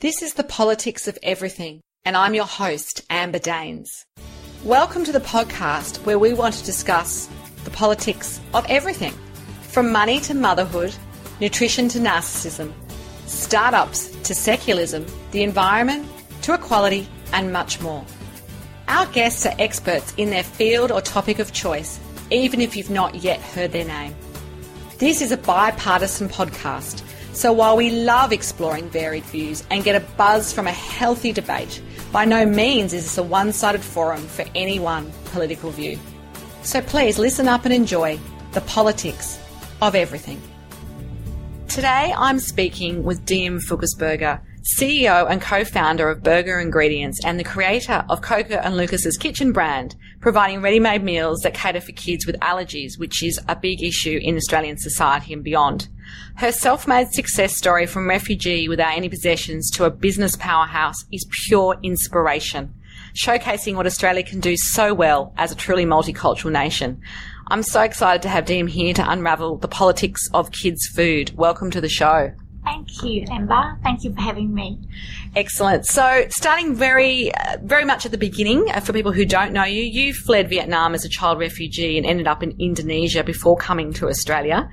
This is the politics of everything, and I'm your host, Amber Daines. Welcome to the podcast where we want to discuss the politics of everything, from money to motherhood, nutrition to narcissism, startups to secularism, the environment to equality, and much more. Our guests are experts in their field or topic of choice, even if you've not yet heard their name. This is a bipartisan podcast, so while we love exploring varied views and get a buzz from a healthy debate, by no means is this a one-sided forum for any one political view. So please listen up and enjoy the politics of everything. Today I'm speaking with Diem Fuggersberger, CEO and co-founder of Berger Ingredients and the creator of Coco and Lucas's kitchen brand, providing ready-made meals that cater for kids with allergies, which is a big issue in Australian society and beyond. Her self-made success story from refugee without any possessions to a business powerhouse is pure inspiration, showcasing what Australia can do so well as a truly multicultural nation. I'm so excited to have Diem here to unravel the politics of kids' food. Welcome to the show. Thank you, Amber. Thank you for having me. Excellent. So starting very much at the beginning, for people who don't know you, you fled Vietnam as a child refugee and ended up in Indonesia before coming to Australia.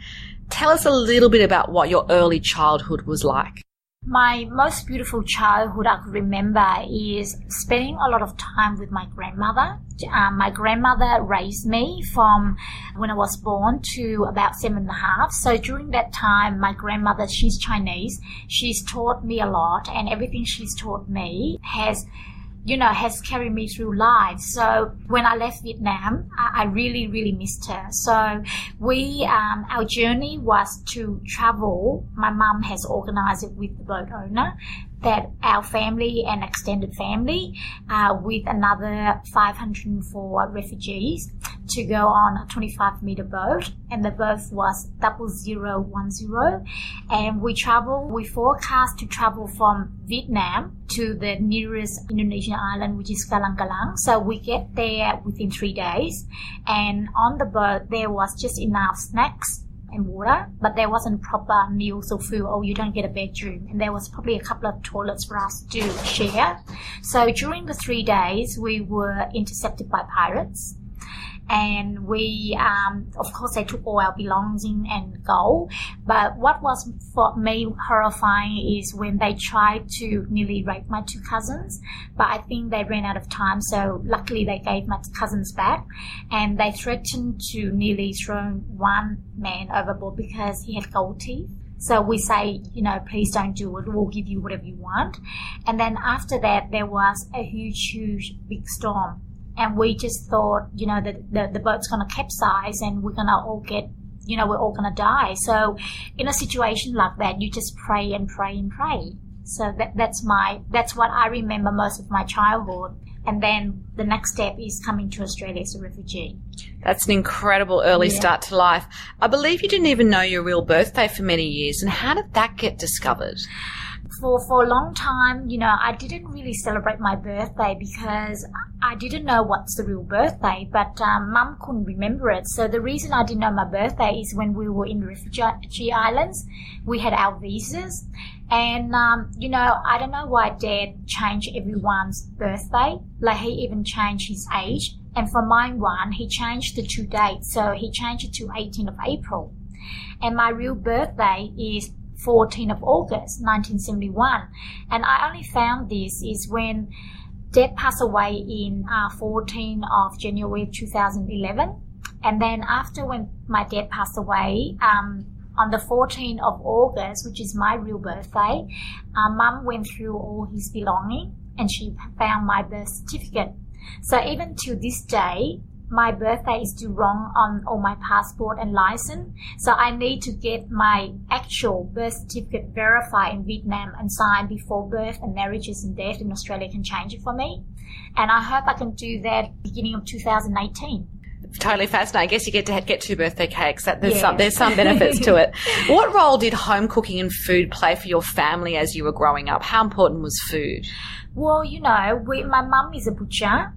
Tell us a little bit about what your early childhood was like. My most beautiful childhood I could remember is spending a lot of time with my grandmother. My grandmother raised me from when I was born to about 7.5. So during that time, my grandmother, she's Chinese. She's taught me a lot, and everything she's taught me has carried me through life. So when I left Vietnam, I really, really missed her. So our journey was to travel. My mum has organized it with the boat owner, that our family and extended family, with another 504 refugees, to go on a 25-meter boat, and the berth was 0010, and we forecast to travel from Vietnam to the nearest Indonesian island, which is Kalang. So we get there within 3 days, and on the boat there was just enough snacks and water, but there wasn't proper meals or food, or you don't get a bedroom, and there was probably a couple of toilets for us to share. So during the 3 days we were intercepted by pirates, and we of course they took all our belongings and gold. But what was for me horrifying is when they tried to nearly rape my 2 cousins, but I think they ran out of time, so luckily they gave my cousins back, and they threatened to nearly throw one man overboard because he had gold teeth. So we say, please don't do it, we'll give you whatever you want. And then after that there was a huge big storm. And we just thought, that the boat's going to capsize and we're going to all we're all going to die. So in a situation like that, you just pray and pray and pray. So that's what I remember most of my childhood. And then the next step is coming to Australia as a refugee. That's an incredible early start to life. I believe you didn't even know your real birthday for many years. And how did that get discovered? For a long time, I didn't really celebrate my birthday because I didn't know what's the real birthday, but Mum couldn't remember it. So the reason I didn't know my birthday is when we were in refugee islands, we had our visas, and I don't know why Dad changed everyone's birthday. Like, he even changed his age, and for mine he changed the 2 dates, so he changed it to 18th of April, and my real birthday is 14th of August, 1971. And I only found this is when Dad passed away in 14th of January 2011. And then after when my dad passed away, on the 14th of August, which is my real birthday, Mum went through all his belongings and she found my birth certificate. So even to this day, my birthday is still wrong on all my passport and license. So I need to get my actual birth certificate verified in Vietnam and signed before birth and marriages and death in Australia can change it for me. And I hope I can do that beginning of 2018. Totally fascinating. I guess you get to get 2 birthday cakes. There's some benefits to it. What role did home cooking and food play for your family as you were growing up? How important was food? Well, my mum is a butcher.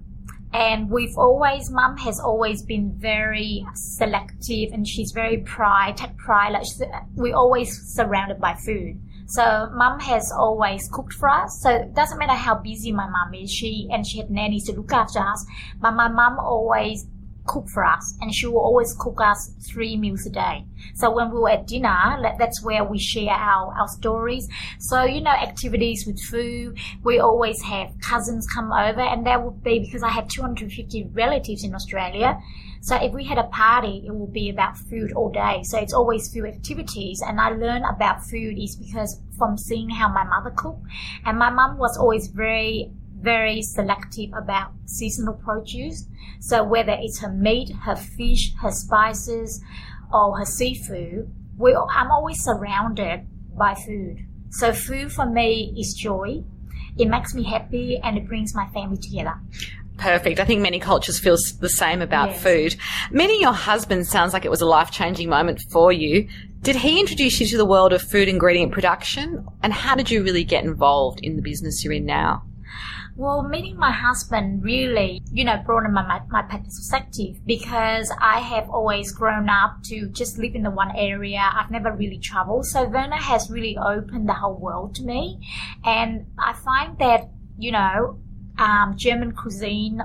And Mum has always been very selective, and she's very pride. Like we're always surrounded by food. So mum has always cooked for us. So it doesn't matter how busy my mum is. She had nannies to look after us. But my mum always cook for us, and she will always cook us 3 meals a day. So when we were at dinner, that's where we share our stories. So, activities with food, we always have cousins come over, and that would be because I have 250 relatives in Australia. So if we had a party, it will be about food all day. So it's always food activities. And I learned about food is because from seeing how my mother cooked. And my mum was always very, very selective about seasonal produce. So whether it's her meat, her fish, her spices, or her seafood, I'm always surrounded by food. So food for me is joy. It makes me happy and it brings my family together. Perfect. I think many cultures feel the same about food. Meeting your husband sounds like it was a life-changing moment for you. Did he introduce you to the world of food ingredient production? And how did you really get involved in the business you're in now? Well, meeting my husband really, broadened my perspective, because I have always grown up to just live in the one area. I've never really traveled. So Werner has really opened the whole world to me. And I find that, German cuisine,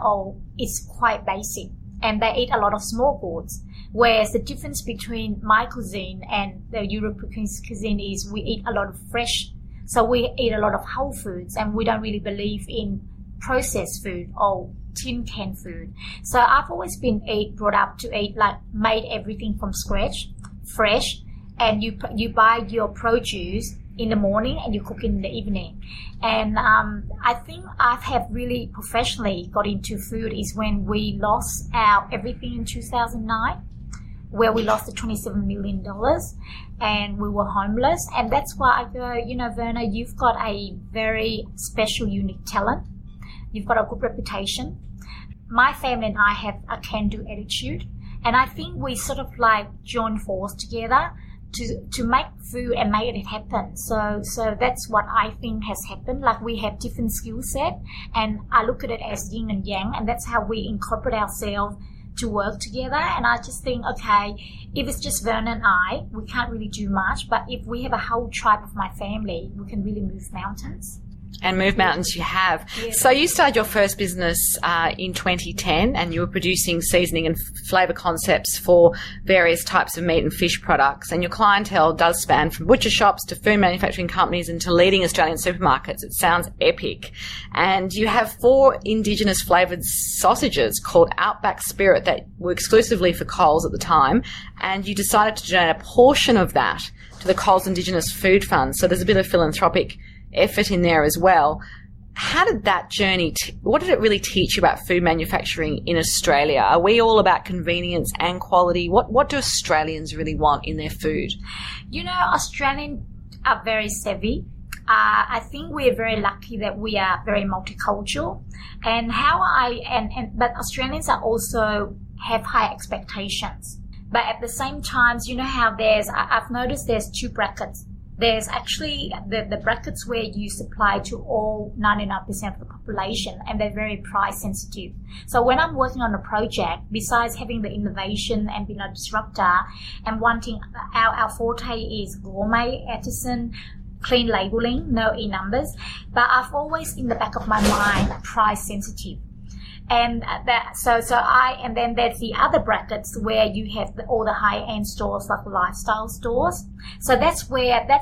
it's quite basic, and they eat a lot of small foods. Whereas the difference between my cuisine and the European cuisine is we eat a lot of fresh. So we eat a lot of whole foods, and we don't really believe in processed food or tin can food. So I've always been brought up to eat made everything from scratch, fresh, and you buy your produce in the morning and you cook it in the evening. And I think I have really professionally got into food is when we lost our everything in 2009, where we lost the $27 million and we were homeless. And that's why I go, Werner, you've got a very special, unique talent. You've got a good reputation. My family and I have a can-do attitude. And I think we sort of join forces together to make food and make it happen. So that's what I think has happened. We have different skill set, and I look at it as yin and yang, and that's how we incorporate ourselves to work together. And I just think, okay, if it's just Werner and I, we can't really do much, but if we have a whole tribe of my family, we can really move mountains. And move mountains you have. Yes. So you started your first business in 2010, and you were producing seasoning and flavour concepts for various types of meat and fish products. And your clientele does span from butcher shops to food manufacturing companies and to leading Australian supermarkets. It sounds epic. And you have 4 Indigenous flavoured sausages called Outback Spirit that were exclusively for Coles at the time. And you decided to donate a portion of that to the Coles Indigenous Food Fund. So there's a bit of philanthropic effort in there as well. How did that journey, what did it really teach you about food manufacturing in Australia? Are we all about convenience and quality? What do Australians really want in their food? Australians are very savvy. I think we're very lucky that we are very multicultural, and but Australians are also have high expectations. But at the same time, how I've noticed there's 2 brackets. There's actually the brackets where you supply to all 99% of the population, and they're very price sensitive. So when I'm working on a project, besides having the innovation and being a disruptor and wanting, our forte is gourmet, artisan, clean labeling, no e-numbers, but I've always in the back of my mind price sensitive. And and then there's the other brackets where you have all the high-end stores, like lifestyle stores. So that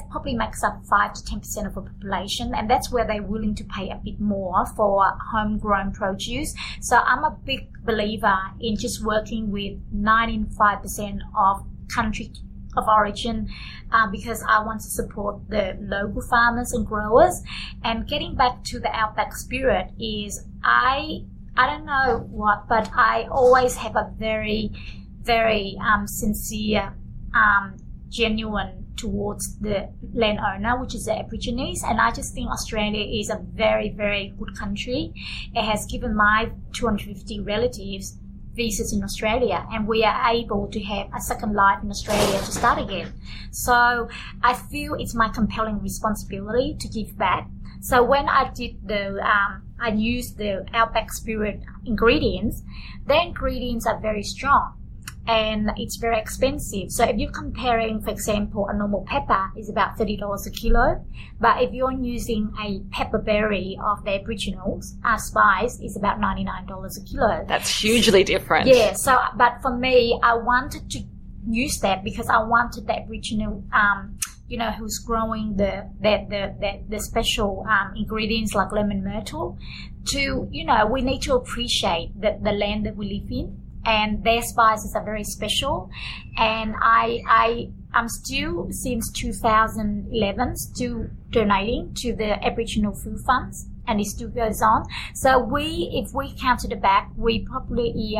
probably makes up 5 to 10% of the population, and that's where they're willing to pay a bit more for homegrown produce. So I'm a big believer in just working with 95% of country of origin, because I want to support the local farmers and growers. And getting back to the Outback Spirit is I don't know what, but I always have a very, very sincere, genuine towards the landowner, which is the Aborigines. And I just think Australia is a very, very good country. It has given my 250 relatives visas in Australia, and we are able to have a second life in Australia to start again. So I feel it's my compelling responsibility to give back. So when I did I used the Outback Spirit ingredients. The ingredients are very strong, and it's very expensive. So if you're comparing, for example, a normal pepper is about $30 a kilo, but if you're using a pepperberry of the Aboriginals, spice is about $99 a kilo. That's hugely different. Yeah. So, but for me, I wanted to use that because I wanted the Aboriginal, who's growing the special ingredients like lemon myrtle to, we need to appreciate the land that we live in. And their spices are very special. And I'm still, since 2011, still donating to the Aboriginal food funds, and it still goes on. So if we counted it back, we probably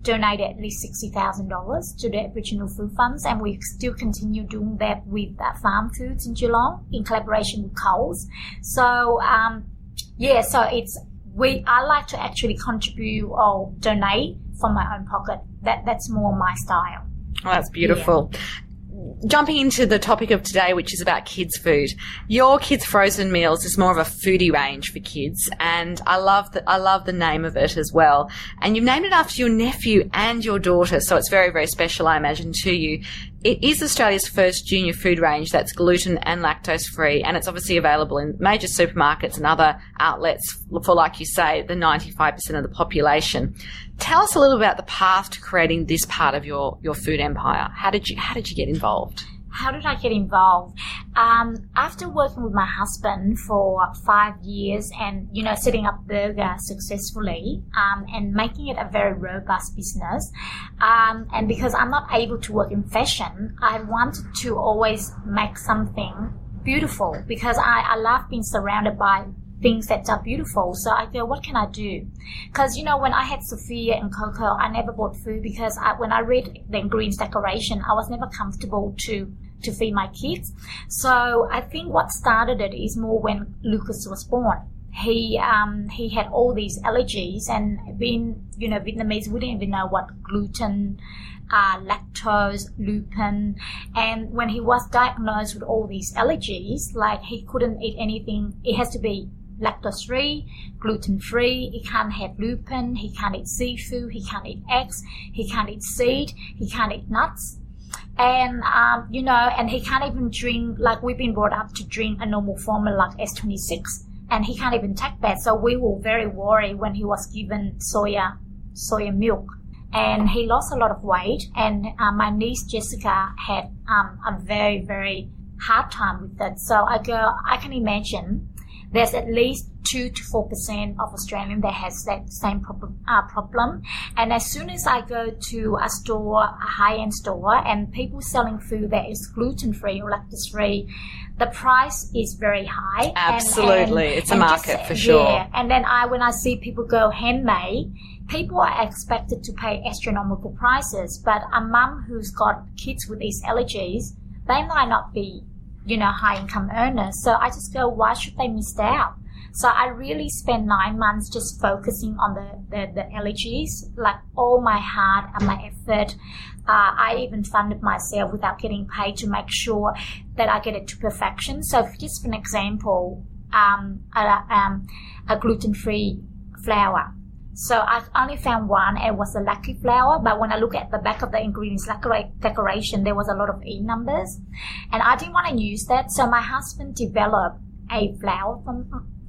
donated at least $60,000 to the Aboriginal food funds, and we still continue doing that with Farm Foods in Geelong in collaboration with Coles. So, I like to actually contribute or donate from my own pocket. That's more my style. Oh, that's beautiful. Yeah. Jumping into the topic of today, which is about kids' food. Your Kids Frozen Meals is more of a foodie range for kids, and I love the name of it as well. And you've named it after your nephew and your daughter, so it's very, very special, I imagine, to you. It is Australia's first junior food range that's gluten and lactose free, and it's obviously available in major supermarkets and other outlets for, like you say, the 95% of the population. Tell us a little about the path to creating this part of your food empire. How did you get involved? How did I get involved? After working with my husband for 5 years and, setting up Berger successfully, and making it a very robust business, and because I'm not able to work in fashion, I wanted to always make something beautiful because I love being surrounded by things that are beautiful. So I go, what can I do? Because, when I had Sophia and Coco, I never bought food because when I read the ingredients decoration, I was never comfortable to feed my kids. So I think what started it is more when Lucas was born. He had all these allergies, and being, Vietnamese, we didn't even know what gluten, lactose, lupin, and when he was diagnosed with all these allergies, like he couldn't eat anything. It has to be lactose-free, gluten-free, he can't have lupin, he can't eat seafood, he can't eat eggs, he can't eat seed, he can't eat nuts. And, and he can't even drink, like we've been brought up to drink a normal formula like S26, and he can't even take that. So we were very worried when he was given soya milk. And he lost a lot of weight, and my niece Jessica had a very, very hard time with that. So I can imagine there's at least 2 to 4% of Australians that has that same problem. And as soon as I go to a store, a high-end store, and people selling food that is gluten-free or lactose-free, the price is very high. Absolutely. It's a market for sure. Yeah. And then when I see people go handmade, people are expected to pay astronomical prices. But a mum who's got kids with these allergies, they might not be high-income earners. So I just go, why should they miss out? So I really spent 9 months just focusing on the allergies, like all my heart and my effort. I even funded myself without getting paid to make sure that I get it to perfection. So just for an example, a gluten-free flour. So I only found one, and it was a lucky flour. But when I look at the back of the ingredients decoration, there was a lot of E numbers. And I didn't want to use that. So my husband developed a flour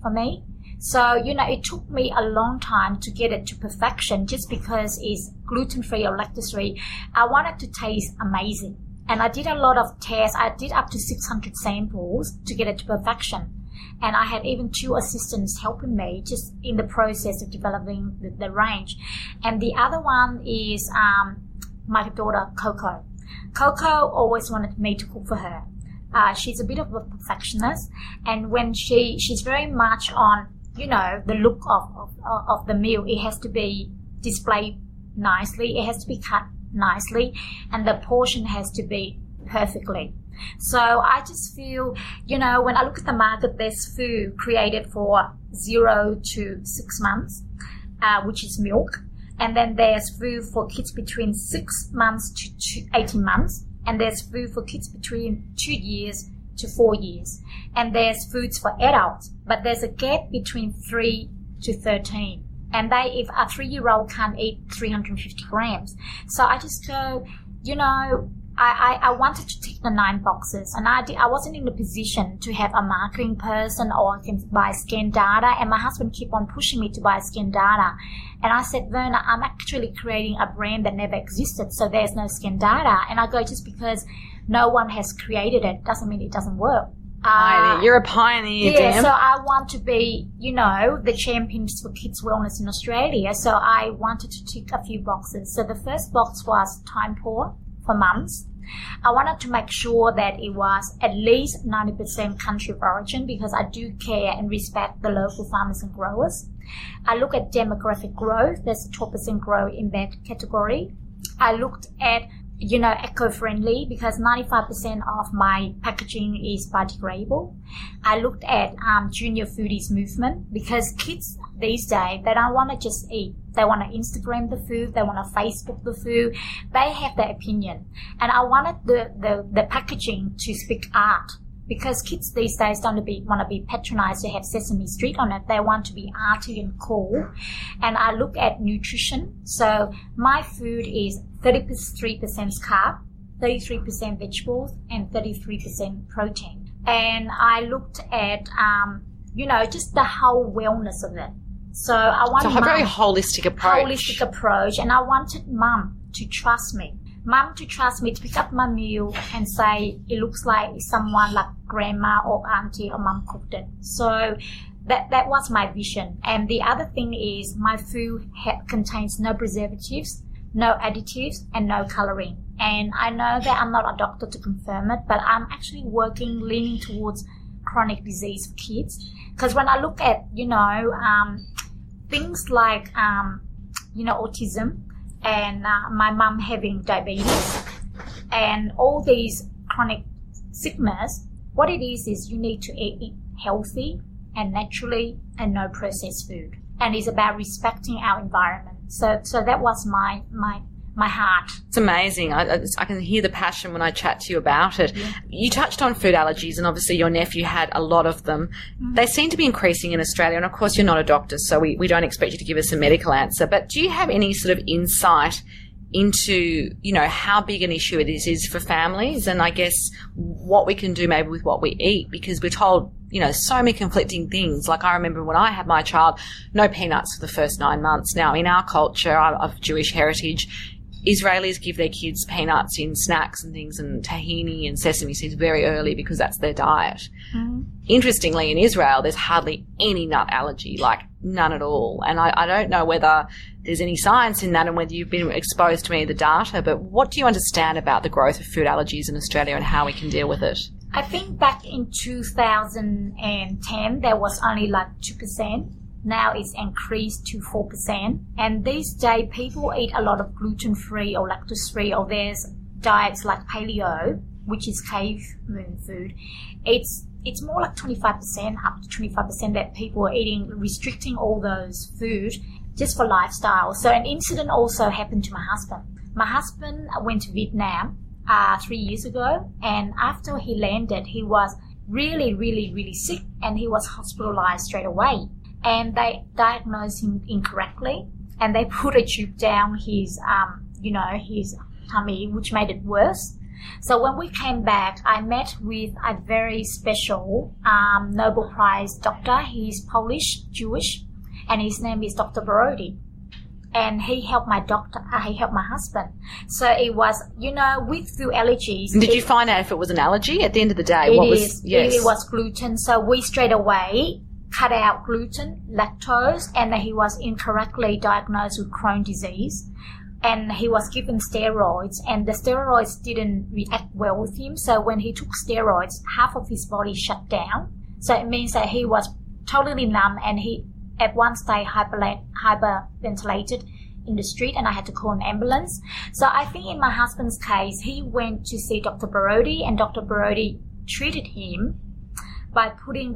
for me. So, it took me a long time to get it to perfection just because it's gluten-free or lactose-free. I want it to taste amazing. And I did a lot of tests. I did up to 600 samples to get it to perfection. And I had even 2 assistants helping me just in the process of developing the range. And the other one is my daughter, Coco. Coco always wanted me to cook for her. She's a bit of a perfectionist. And when she's very much on, the look of the meal, it has to be displayed nicely. It has to be cut nicely. And the portion has to be perfectly. So I just feel, when I look at the market, there's food created for 0 to 6 months, which is milk. And then there's food for kids between 6 months to 18 months. And there's food for kids between 2 years to 4 years. And there's foods for adults. But there's a gap between 3 to 13. And if a 3-year-old can't eat 350 grams. So I just go, I wanted to tick the 9 boxes, and I wasn't in the position to have a marketing person or I can buy scan data, and my husband kept on pushing me to buy scan data. And I said, Verna, I'm actually creating a brand that never existed, so there's no scan data. And I go, just because no one has created it doesn't mean it doesn't work. You're a pioneer, yeah, Diem. so I want to be, the champions for kids' wellness in Australia. So I wanted to tick a few boxes. So the first box was time poor for mums. I wanted to make sure that it was at least 90% country of origin, because I do care and respect the local farmers and growers. I look at demographic growth. There's a 12% growth in that category. I looked at, eco-friendly, because 95% of my packaging is biodegradable. I looked at junior foodies movement, because kids these days, they don't want to just eat. They want to Instagram the food. They want to Facebook the food. They have their opinion. And I wanted the packaging to speak art, because kids these days don't want to be patronized to have Sesame Street on it. They want to be arty and cool. And I look at nutrition. So my food is 33% carb, 33% vegetables, and 33% protein. And I looked at, just the whole wellness of it. So I wanted a very holistic approach. And I wanted mum to trust me. Mum to trust me to pick up my meal and say, it looks like someone like grandma or auntie or mum cooked it. So that was my vision. And the other thing is my food contains no preservatives, no additives, and no colouring. And I know that I'm not a doctor to confirm it, but I'm actually leaning towards chronic disease for kids. Because when I look at, things like, autism and my mum having diabetes and all these chronic sickness, what it is you need to eat healthy and naturally and no processed food. And it's about respecting our environment. So that was my heart. It's amazing. I can hear the passion when I chat to you about it. Yeah. You touched on food allergies, and obviously your nephew had a lot of them. Mm. They seem to be increasing in Australia, and of course you're not a doctor, so we don't expect you to give us a medical answer. But do you have any sort of insight into, how big an issue it is for families, and I guess what we can do maybe with what we eat, because we're told, so many conflicting things. Like I remember when I had my child, no peanuts for the first 9 months. Now in our culture of Jewish heritage, Israelis give their kids peanuts in snacks and things, and tahini and sesame seeds very early because that's their diet. Mm-hmm. Interestingly, in Israel, there's hardly any nut allergy, like none at all. And I don't know whether there's any science in that and whether you've been exposed to any of the data, but what do you understand about the growth of food allergies in Australia and how we can deal with it? I think back in 2010, there was only like 2%. Now it's increased to 4%. And these days, people eat a lot of gluten-free or lactose-free, or there's diets like paleo, which is caveman food. It's more like 25%, up to 25% that people are eating, restricting all those food just for lifestyle. So an incident also happened to my husband. My husband went to Vietnam 3 years ago, and after he landed, he was really, really, really sick, and he was hospitalized straight away. And they diagnosed him incorrectly, and they put a tube down his tummy, which made it worse. So when we came back, I met with a very special Nobel Prize doctor. He's Polish, Jewish, and his name is Dr. Brody. And he helped my husband. So it was, through allergies. And did you find out if it was an allergy at the end of the day? It was gluten. So we straight away cut out gluten, lactose, and he was incorrectly diagnosed with Crohn's disease. And he was given steroids, and the steroids didn't react well with him. So when he took steroids, half of his body shut down. So it means that he was totally numb, and he at one stage hyperventilated in the street, and I had to call an ambulance. So I think in my husband's case, he went to see Dr. Brody, and Dr. Brody treated him by putting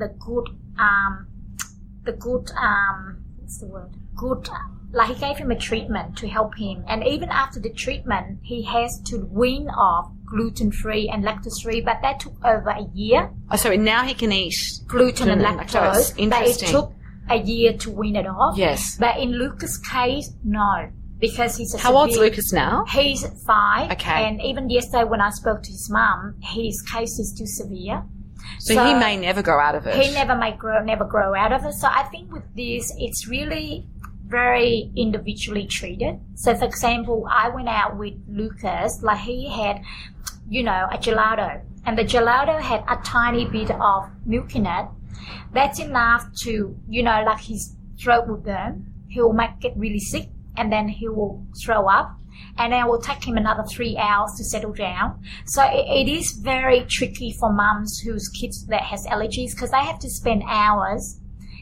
he gave him a treatment to help him. And even after the treatment, he has to wean off gluten-free and lactose-free, but that took over a year. Oh, sorry, now he can eat gluten and lactose. Interesting. But it took a year to wean it off. Yes. But in Lucas' case, no. Because he's How old's Lucas now? He's 5. Okay. And even yesterday when I spoke to his mum, his case is too severe. So he may never grow out of it. He never grow out of it. So I think with this, it's really very individually treated. So for example, I went out with Lucas, like he had, a gelato. And the gelato had a tiny bit of milk in it. That's enough to, like his throat will burn. He will get really sick and then he will throw up. And then it will take him another 3 hours to settle down. So it is very tricky for mums whose kids that has allergies because they have to spend hours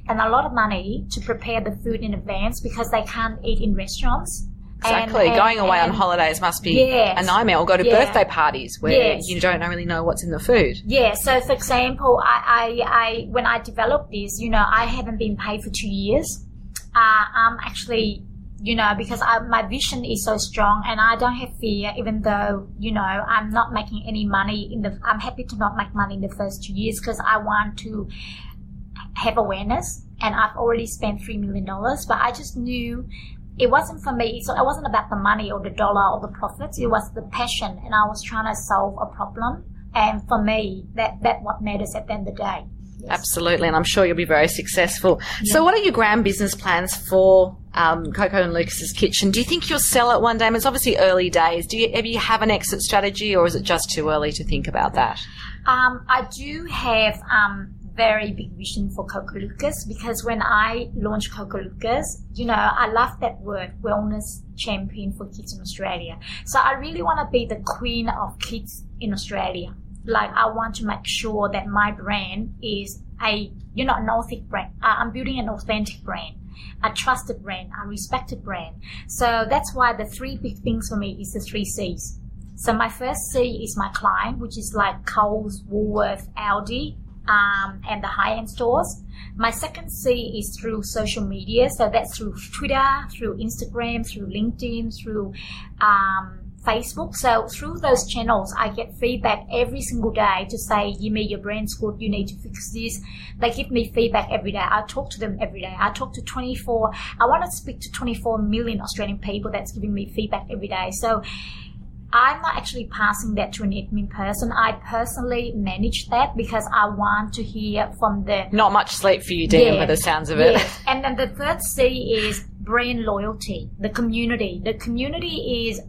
and a lot of money to prepare the food in advance because they can't eat in restaurants. Exactly. Going away on holidays must be a nightmare. Or go to birthday parties where you don't really know what's in the food. Yeah. So, for example, I when I developed this, I haven't been paid for 2 years. I'm actually, because my vision is so strong and I don't have fear, even though, I'm not making any money I'm happy to not make money in the first 2 years because I want to have awareness and I've already spent $3 million, but I just knew it wasn't for me. So it wasn't about the money or the dollar or the profits. It was the passion and I was trying to solve a problem. And for me, that's what matters at the end of the day. Yes. Absolutely. And I'm sure you'll be very successful. Yeah. So what are your grand business plans for Coco and Lucas's kitchen? Do you think you'll sell it one day? I mean, it's obviously early days. Do you have an exit strategy or is it just too early to think about that? I do have very big vision for Coco Lucas because when I launched Coco Lucas, I love that word, wellness champion for kids in Australia. So I really want to be the queen of kids in Australia. Like I want to make sure that my brand is an authentic brand. I'm building an authentic brand, a trusted brand, a respected brand. So that's why the 3 big things for me is the 3 C's. So my first C is my client, which is like Coles, Woolworths, Aldi, and the high-end stores. My second C is through social media. So that's through Twitter, through Instagram, through LinkedIn, through Facebook. So through those channels, I get feedback every single day to say, Yimi, your brand's good, you need to fix this. They give me feedback every day. I talk to them every day. I talk to I want to speak to 24 million Australian people that's giving me feedback every day. So I'm not actually passing that to an admin person. I personally manage that because I want to hear from the... Not much sleep for you, Diem, by the sounds of it. Yes. And then the third C is brand loyalty, the community. The community is...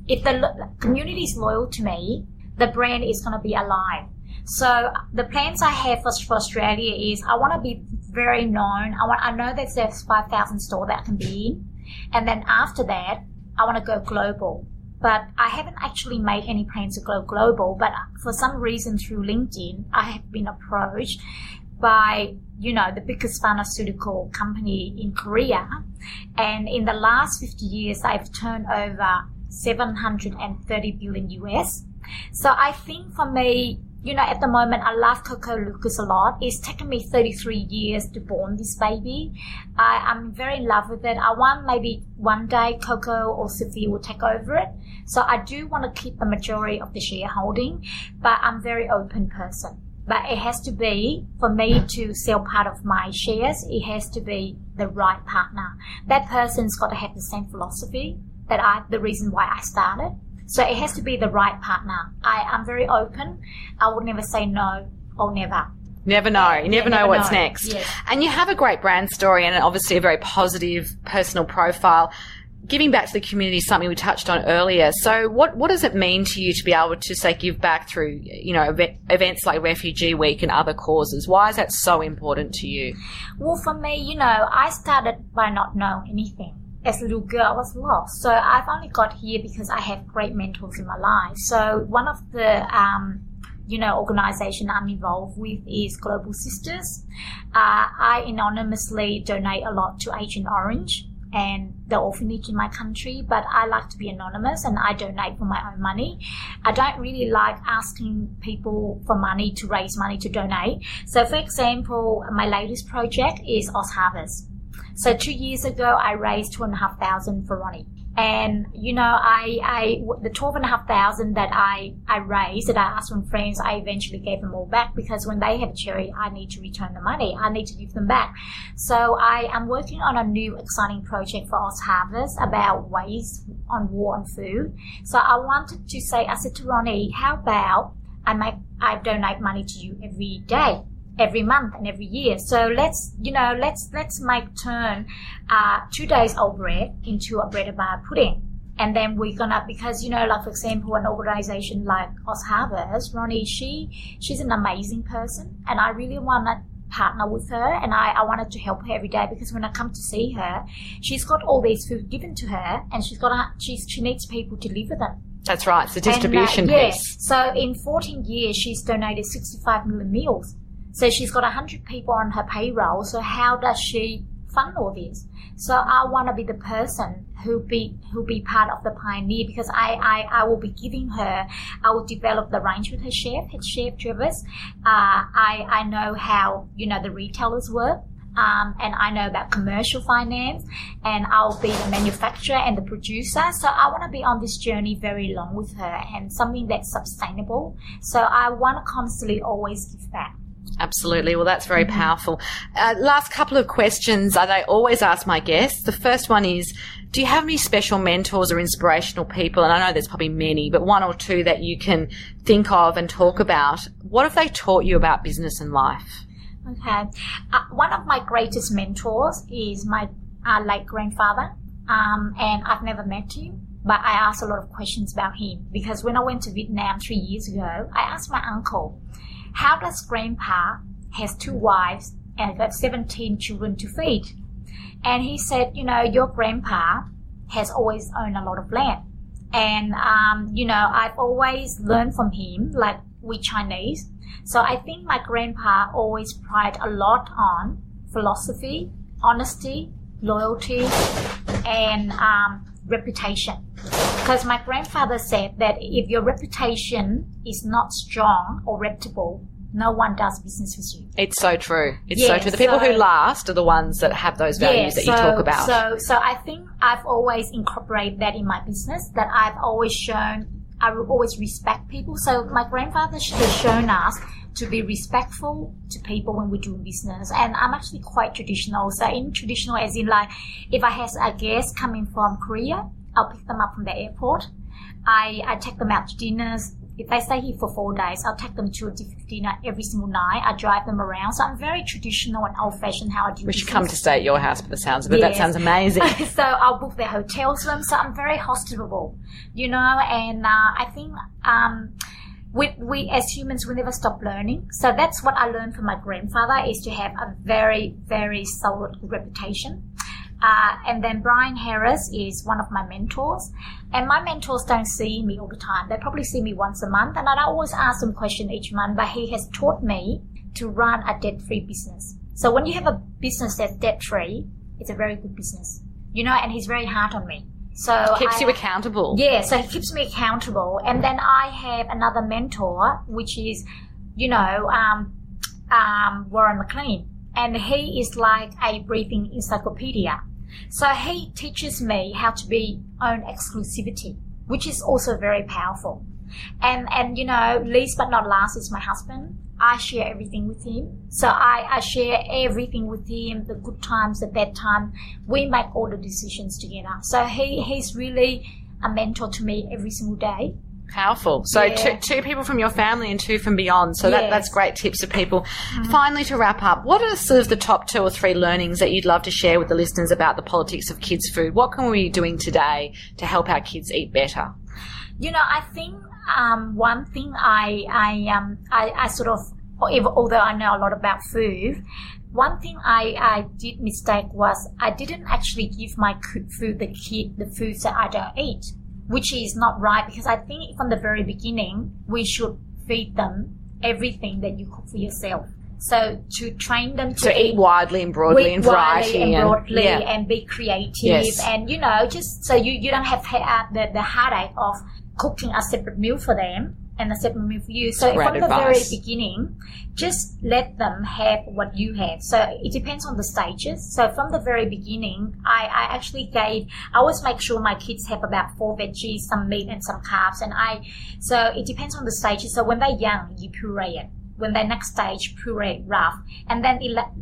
If the community is loyal to me, the brand is going to be alive. So the plans I have for Australia is I want to be very known. I know that there's 5,000 stores that I can be in. And then after that, I want to go global. But I haven't actually made any plans to go global. But for some reason through LinkedIn, I have been approached by, the biggest pharmaceutical company in Korea. And in the last 50 years, they've turned over 730 billion US. So I think for me, at the moment, I love Coco Lucas a lot. It's taken me 33 years to born this baby. I'm very in love with it. I want maybe one day Coco or Sophia will take over it. So I do want to keep the majority of the shareholding, but I'm a very open person. But it has to be, for me to sell part of my shares, it has to be the right partner. That person's got to have the same philosophy the reason why I started. So it has to be the right partner. I'm very open. I would never say no or never. Never know. You never know what's next. Yes. And you have a great brand story and obviously a very positive personal profile. Giving back to the community is something we touched on earlier. So what does it mean to you to be able to, say, give back through, events like Refugee Week and other causes? Why is that so important to you? Well, for me, I started by not knowing anything. As a little girl, I was lost. So I've only got here because I have great mentors in my life. So one of the, organization I'm involved with is Global Sisters. I anonymously donate a lot to Agent Orange and the orphanage in my country, but I like to be anonymous and I donate for my own money. I don't really like asking people for money to raise money to donate. So for example, my latest project is Oz Harvest. So 2 years ago, I raised $2,500 for Ronnie. And, you know, the 12,500 that I raised, that I asked from friends, I eventually gave them all back, because when they have a charity, I need to return the money. I need to give them back. So I am working on a new exciting project for Oz Harvest about waste on war on food. So I said to Ronnie, how about I donate money to you every day, every month and every year. So let's turn 2 days old bread into a bread bar pudding. And then we're gonna, because, you know, like for example, an organization like Oz Harvest, Ronnie, she's an amazing person, and I really wanna partner with her, and I wanted to help her every day, because when I come to see her, she's got all these food given to her, and she needs people to live with them. That's right, it's a distribution piece. Yes. So in 14 years, she's donated 65 million meals. So she's got 100 people on her payroll. So how does she fund all this? So I want to be the person who'll be part of the pioneer, because I will be giving her, I will develop the range with her chef Travis. I know how, you know, the retailers work. And I know about commercial finance, and I'll be the manufacturer and the producer. So I want to be on this journey very long with her, and something that's sustainable. So I want to constantly always give back. Absolutely. Well, that's very powerful. Last couple of questions I always ask my guests. The first one is, do you have any special mentors or inspirational people? And I know there's probably many, but one or two that you can think of and talk about. What have they taught you about business and life? Okay. One of my greatest mentors is my late grandfather, and I've never met him, but I asked a lot of questions about him, because when I went to Vietnam 3 years ago, I asked my uncle, how does grandpa has 2 wives and got 17 children to feed? And he said, you know, your grandpa has always owned a lot of land. And, you know, I've always learned from him, like we Chinese. So I think my grandpa always pride a lot on philosophy, honesty, loyalty, and reputation. Because my grandfather said that if your reputation is not strong or reputable, no one does business with you. It's so true. It's so true. The people who last are the ones that have those values that you talk about. So I think I've always incorporated that in my business, that I've always shown I will always respect people. So my grandfather has shown us to be respectful to people when we're doing business. And I'm actually quite traditional. So in traditional as in like, if I have a guest coming from Korea, I'll pick them up from the airport. I take them out to dinners. If they stay here for 4 days, I'll take them to a different dinner every single night. I drive them around. So I'm very traditional and old-fashioned how I do business. We should come to stay at your house for the sounds of it. Yes. That sounds amazing. So I'll book their hotels for them. So I'm very hospitable, you know, and I think we as humans, we never stop learning. So that's what I learned from my grandfather, is to have a very, very solid reputation. And then Brian Harris is one of my mentors. And my mentors don't see me all the time. They probably see me once a month. And I always ask them questions each month. But he has taught me to run a debt-free business. So when you have a business that's debt-free, it's a very good business. You know, and he's very hard on me. So keeps you accountable. Yeah, so he keeps me accountable. And then I have another mentor, which is, you know, Warren McLean. And he is like a breathing encyclopedia. So he teaches me how to be own exclusivity, which is also very powerful. And you know, least but not last is my husband. I share everything with him. So I share everything with him, the good times, the bad times. We make all the decisions together. So he's really a mentor to me every single day. Powerful. So yeah. two people from your family and 2 from beyond. So yes. That's great tips for people. Mm-hmm. Finally, to wrap up, what are sort of the top 2 or 3 learnings that you'd love to share with the listeners about the politics of kids' food? What can we be doing today to help our kids eat better? You know, I think one thing I sort of, although I know a lot about food, one thing I did mistake was I didn't actually give my food the foods that I don't eat, which is not right, because I think from the very beginning, we should feed them everything that you cook for yourself. So to train them to eat widely and broadly and variety and be creative. Yes. And, you know, just so you don't have the headache of cooking a separate meal for them and a separate meal for you. So Great from the advice. very beginning, just let them have what you have. So it depends on the stages. So from the very beginning, I always make sure my kids have about 4 veggies, some meat and some carbs. So it depends on the stages. So when they're young, you puree it. When they're next stage, puree it rough. And then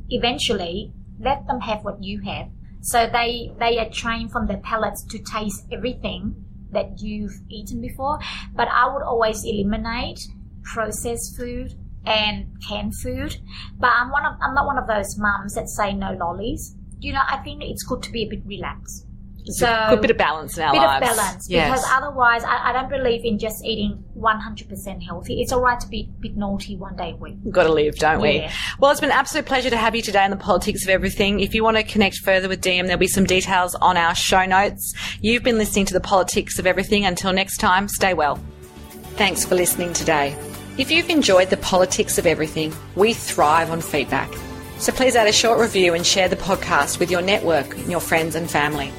eventually, let them have what you have. So they are trained from their palates to taste everything that you've eaten before. But I would always eliminate processed food and canned food. But I'm not one of those mums that say no lollies. I think it's good to be a bit relaxed. So a good bit of balance in our lives. Bit of balance, yes. Because otherwise I don't believe in just eating 100% healthy. It's all right to be a bit naughty one day a week. We've got to live, don't we? Yeah. Well, it's been an absolute pleasure to have you today on the Politics of Everything. If you want to connect further with Diem, there'll be some details on our show notes. You've been listening to the Politics of Everything. Until next time, stay well. Thanks for listening today. If you've enjoyed the Politics of Everything, we thrive on feedback. So please add a short review and share the podcast with your network, your friends and family.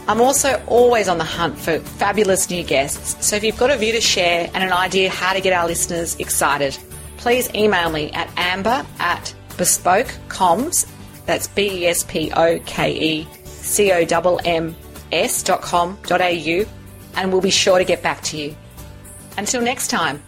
I'm also always on the hunt for fabulous new guests, so if you've got a view to share and an idea how to get our listeners excited, please email me at amber@bespokecoms, that's BESPOKECOMMS.com.au, and we'll be sure to get back to you. Until next time.